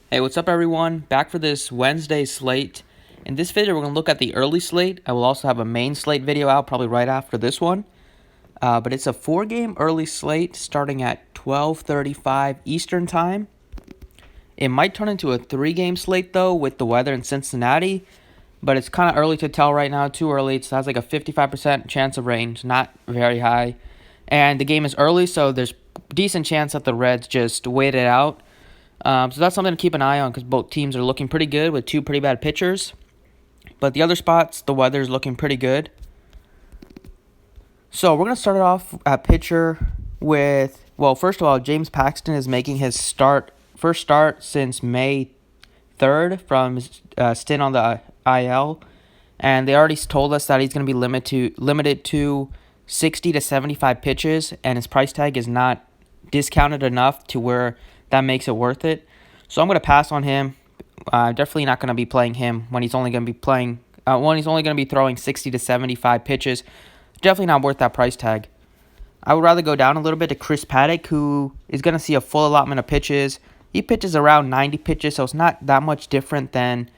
Hey, what's up, everyone? Back for this Wednesday slate. In this video, we're going to look at the early slate. I will also have a main slate video out probably right after this one. But it's a 4-game early slate starting at 12:35 Eastern Time. It might turn into a 3-game slate, though, with the weather in Cincinnati. But it's kind of early to tell right now. Too early. It has like a 55% chance of rain. It's not very high. And the game is early, so there's decent chance that the Reds just wait it out. So that's something to keep an eye on because both teams are looking pretty good with two pretty bad pitchers. But the other spots, the weather's looking pretty good. So we're going to start it off at pitcher with, well, first of all, James Paxton is making his first start since May 3rd from his stint on the IL. And they already told us that he's going to be limited to 60 to 75 pitches, and his price tag is not discounted enough to where that makes it worth it. So I'm going to pass on him. Definitely not going to be playing him when he's only going to be throwing 60 to 75 pitches. Definitely not worth that price tag. I would rather go down a little bit to Chris Paddock, who is going to see a full allotment of pitches. He pitches around 90 pitches, so it's not that much different than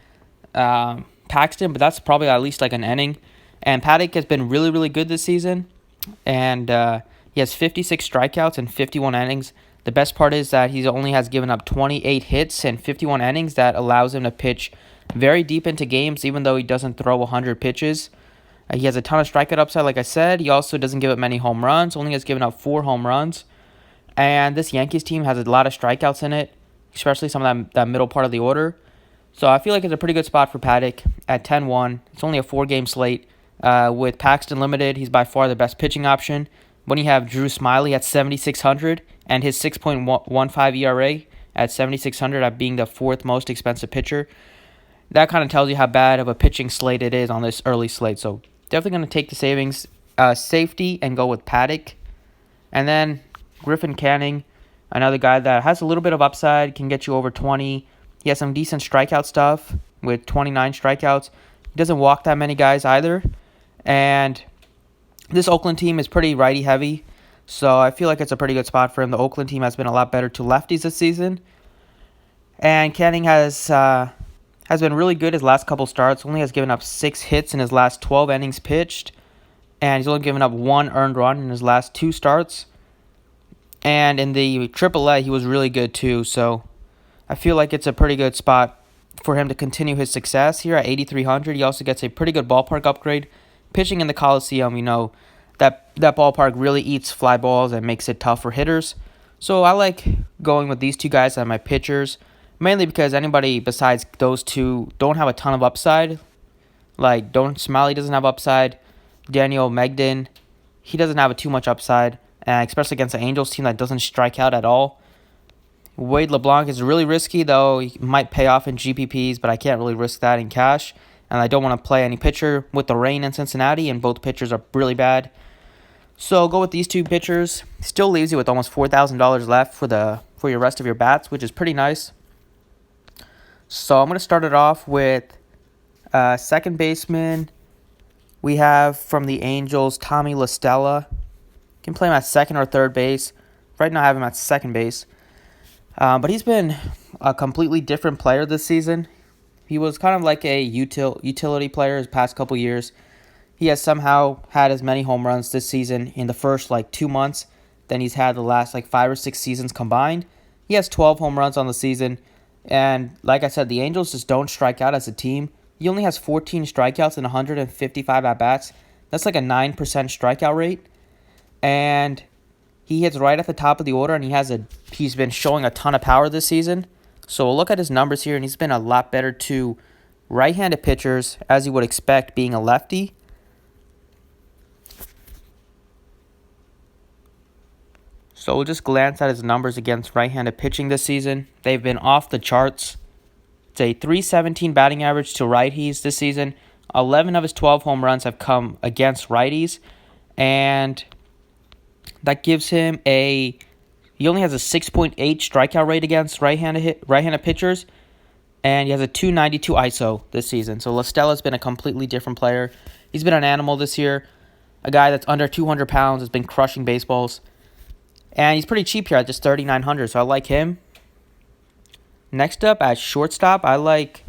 Paxton, but that's probably at least like an inning. And Paddock has been really, really good this season, and he has 56 strikeouts and 51 innings. The best part is that he only has given up 28 hits and 51 innings. That allows him to pitch very deep into games, even though he doesn't throw 100 pitches. He has a ton of strikeout upside, like I said. He also doesn't give up many home runs, only has given up 4 home runs. And this Yankees team has a lot of strikeouts in it, especially some of that middle part of the order. So I feel like it's a pretty good spot for Paddock at 10-1. It's only a 4-game slate. With Paxton limited, he's by far the best pitching option. When you have Drew Smyly at 7,600 and his 6.15 ERA at 7,600 at being the 4th most expensive pitcher, that kind of tells you how bad of a pitching slate it is on this early slate. So definitely going to take the safety and go with Paddock. And then Griffin Canning, another guy that has a little bit of upside, can get you over 20. He has some decent strikeout stuff with 29 strikeouts. He doesn't walk that many guys either. And this Oakland team is pretty righty heavy, so I feel like it's a pretty good spot for him. The Oakland team has been a lot better to lefties this season. And Canning has been really good his last couple starts. Only has given up 6 hits in his last 12 innings pitched. And he's only given up 1 earned run in his last 2 starts. And in the AAA, he was really good too. So I feel like it's a pretty good spot for him to continue his success here at 8,300. He also gets a pretty good ballpark upgrade. Pitching in the Coliseum, that ballpark really eats fly balls and makes it tough for hitters. So I like going with these two guys as my pitchers, mainly because anybody besides those two don't have a ton of upside. Like, Smiley doesn't have upside. Daniel Megden, he doesn't have too much upside, especially against the Angels team that doesn't strike out at all. Wade LeBlanc is really risky, though. He might pay off in GPPs, but I can't really risk that in cash. And I don't want to play any pitcher with the rain in Cincinnati, and both pitchers are really bad. So go with these two pitchers. Still leaves you with almost $4,000 left for your rest of your bats, which is pretty nice. So I'm going to start it off with second baseman. We have from the Angels, Tommy La Stella. You can play him at second or third base. Right now I have him at second base. But he's been a completely different player this season. He was kind of like a utility player his past couple years. He has somehow had as many home runs this season in the first 2 months than he's had the last 5 or 6 seasons combined. He has 12 home runs on the season. And like I said, the Angels just don't strike out as a team. He only has 14 strikeouts and 155 at-bats. That's like a 9% strikeout rate. And he hits right at the top of the order, and he's been showing a ton of power this season. So we'll look at his numbers here, and he's been a lot better to right-handed pitchers, as you would expect, being a lefty. So we'll just glance at his numbers against right-handed pitching this season. They've been off the charts. It's a .317 batting average to righties this season. 11 of his 12 home runs have come against righties, and that gives him he only has a 6.8 strikeout rate against right-handed pitchers, and he has a .292 ISO this season. So La Stella's been a completely different player. He's been an animal this year. A guy that's under 200 pounds has been crushing baseballs. And he's pretty cheap here at just $3,900, so I like him. Next up at shortstop, I like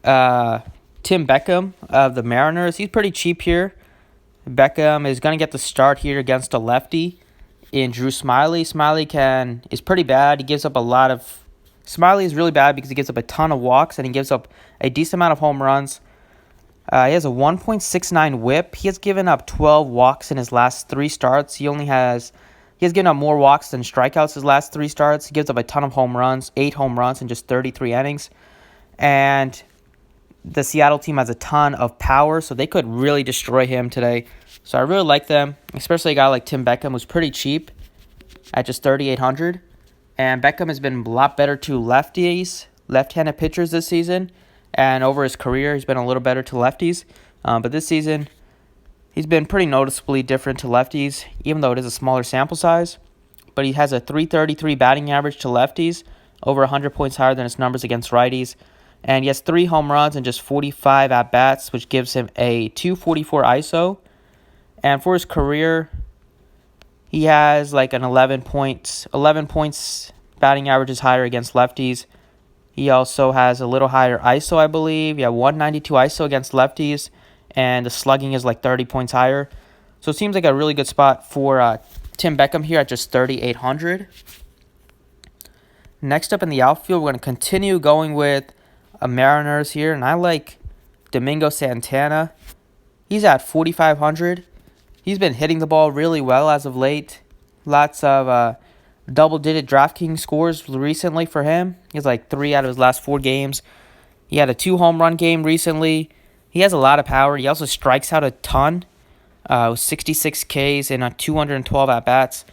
Tim Beckham of the Mariners. He's pretty cheap here. Beckham is going to get the start here against a lefty in Drew Smiley. Is pretty bad. He gives up a lot of... Smiley is really bad because he gives up a ton of walks and he gives up a decent amount of home runs. He has a 1.69 whip. He has given up 12 walks in his last 3 starts. He has given up more walks than strikeouts his last 3 starts. He gives up a ton of home runs, 8 home runs in just 33 innings. And the Seattle team has a ton of power, so they could really destroy him today. So I really like them, especially a guy like Tim Beckham, who's pretty cheap at just $3,800. And Beckham has been a lot better to left-handed pitchers this season. And over his career, he's been a little better to lefties. But this season, he's been pretty noticeably different to lefties, even though it is a smaller sample size. But he has a .333 batting average to lefties, over 100 points higher than his numbers against righties. And he has 3 home runs and just 45 at-bats, which gives him a .244 ISO. And for his career, he has like an 11 points batting average is higher against lefties. He also has a little higher ISO, I believe. Yeah, 192 ISO against lefties, and the slugging is like 30 points higher. So it seems like a really good spot for Tim Beckham here at just $3,800. Next up in the outfield, we're going to continue going with Mariners here, and I like Domingo Santana. He's at $4,500. He's been hitting the ball really well as of late. Lots of double-digit Draftkings scores recently for him. He has like 3 out of his last 4 games. He had a 2-home-run game recently. He has a lot of power. He also strikes out a ton, with 66 Ks and 212 at-bats.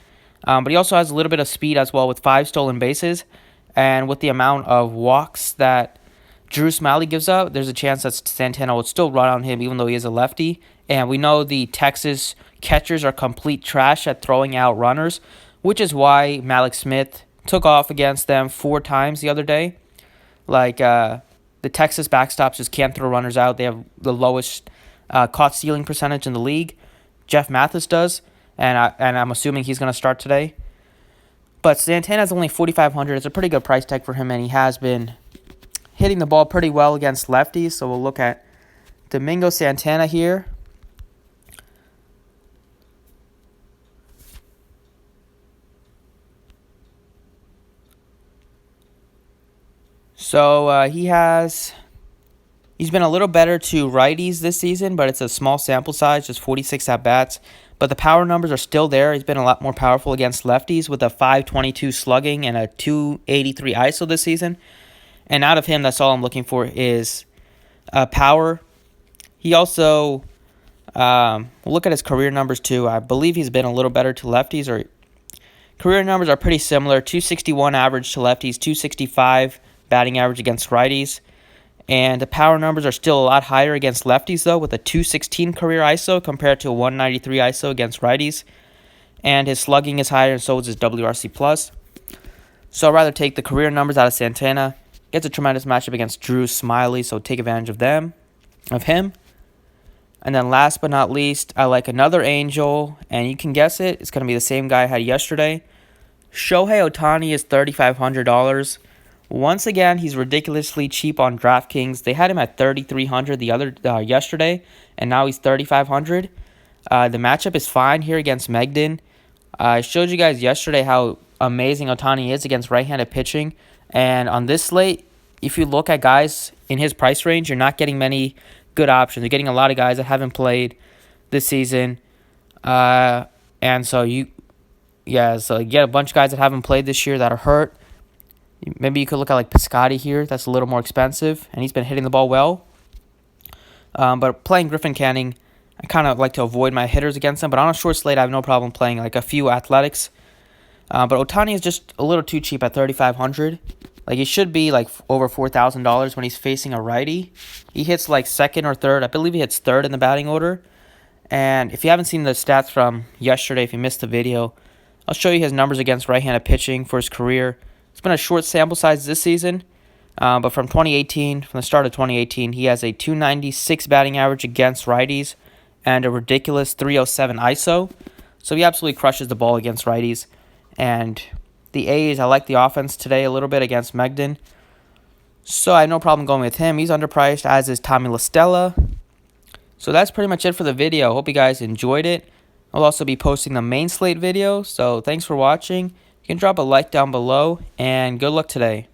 But he also has a little bit of speed as well with 5 stolen bases. And with the amount of walks that Drew Smiley gives up, there's a chance that Santana will still run on him even though he is a lefty. And we know the Texas catchers are complete trash at throwing out runners, which is why Malik Smith took off against them 4 times the other day. The Texas backstops just can't throw runners out. They have the lowest caught stealing percentage in the league. Jeff Mathis does, and I'm assuming he's going to start today. But Santana's only $4,500. It's a pretty good price tag for him, and he has been hitting the ball pretty well against lefties. So we'll look at Domingo Santana here. So he's been a little better to righties this season, but it's a small sample size, just 46 at-bats. But the power numbers are still there. He's been a lot more powerful against lefties with a .522 slugging and a .283 ISO this season. And out of him, that's all I'm looking for is power. He also, look at his career numbers too. I believe he's been a little better to lefties. Or career numbers are pretty similar. 261 average to lefties, 265 batting average against righties. And the power numbers are still a lot higher against lefties, though, with a .216 career ISO compared to a .193 ISO against righties. And his slugging is higher, and so is his WRC+. So I'd rather take the career numbers out of Santana. Gets a tremendous matchup against Drew Smiley, so take advantage of him. And then last but not least, I like another Angel, and you can guess it. It's going to be the same guy I had yesterday. Shohei Ohtani is $3,500. Once again, he's ridiculously cheap on DraftKings. They had him at $3,300 yesterday, and now he's $3,500. The matchup is fine here against Megden. I showed you guys yesterday how amazing Ohtani is against right-handed pitching. And on this slate, if you look at guys in his price range, you're not getting many good options. You're getting a lot of guys that haven't played this season. And so you get a bunch of guys that haven't played this year that are hurt. Maybe you could look at like Piscotty here. That's a little more expensive, and he's been hitting the ball well. But playing Griffin Canning, I kind of like to avoid my hitters against him. But on a short slate, I have no problem playing like a few athletics. But Ohtani is just a little too cheap at $3,500. Like he should be like over $4,000 when he's facing a righty. He hits like second or third. I believe he hits third in the batting order. And if you haven't seen the stats from yesterday, if you missed the video, I'll show you his numbers against right-handed pitching for his career. It's been a short sample size this season, but from the start of 2018, he has a .296 batting average against righties and a ridiculous .307 ISO. So he absolutely crushes the ball against righties, and the A's. I like the offense today a little bit against Megden. So I have no problem going with him. He's underpriced, as is Tommy LaStella. So that's pretty much it for the video. Hope you guys enjoyed it. I'll also be posting the main slate video. So thanks for watching. You can drop a like down below, and good luck today.